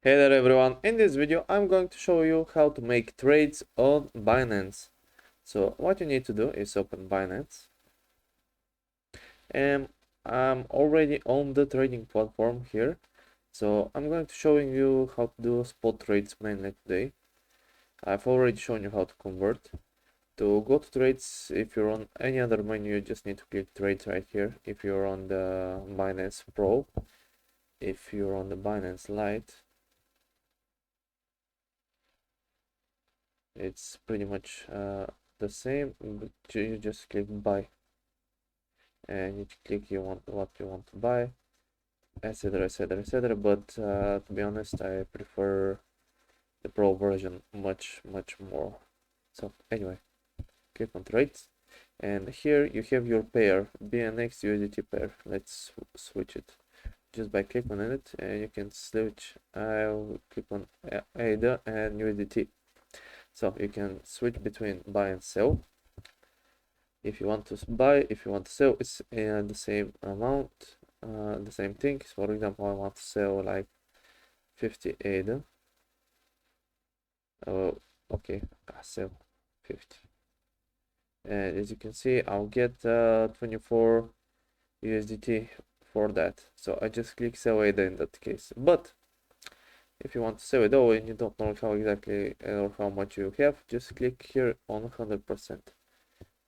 Hey there everyone, in this video I'm going to show you how to make trades on Binance. So what you need to do is open Binance, and I'm already on the trading platform here. So I'm going to showing you how to do spot trades mainly today. I've already shown you how to convert. To go to trades, if you're on any other menu, you just need to click trades right here. If you're on the Binance Pro, if you're on the Binance Lite, it's pretty much the same, but you just click buy and you click what you want to buy, etc, etc, etc. But to be honest, I prefer the pro version much more. So anyway, click on trades, and here you have your pair, BNX USDT pair. Let's switch it just by clicking on it, and you can switch. I'll click on ADA and USDT. So you can switch between buy and sell. If you want to buy, if you want to sell, it's the same amount, the same thing. So for example, I want to sell like 50 ADA. Oh, okay, I sell 50. And as you can see, I'll get 24 USDT for that. So I just click sell ADA in that case. But if you want to sell it all and you don't know how exactly or how much you have, just click here on 100%.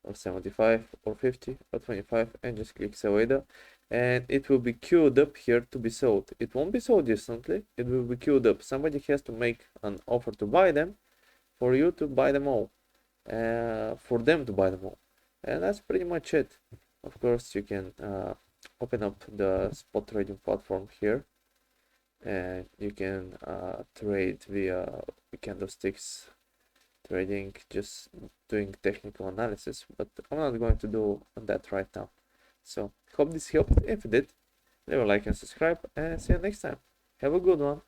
Or 75 or 50 or 25 and just click sell ADA, and it will be queued up here to be sold. It won't be sold instantly, it will be queued up. Somebody has to make an offer to buy them for you to buy them all, for them to buy them all, and that's pretty much it. Of course, you can open up the spot trading platform here, and you can trade via candlesticks trading, just doing technical analysis, but I'm not going to do that right now. So hope this helped. If it did, leave a like and subscribe, and see you next time. Have a good one.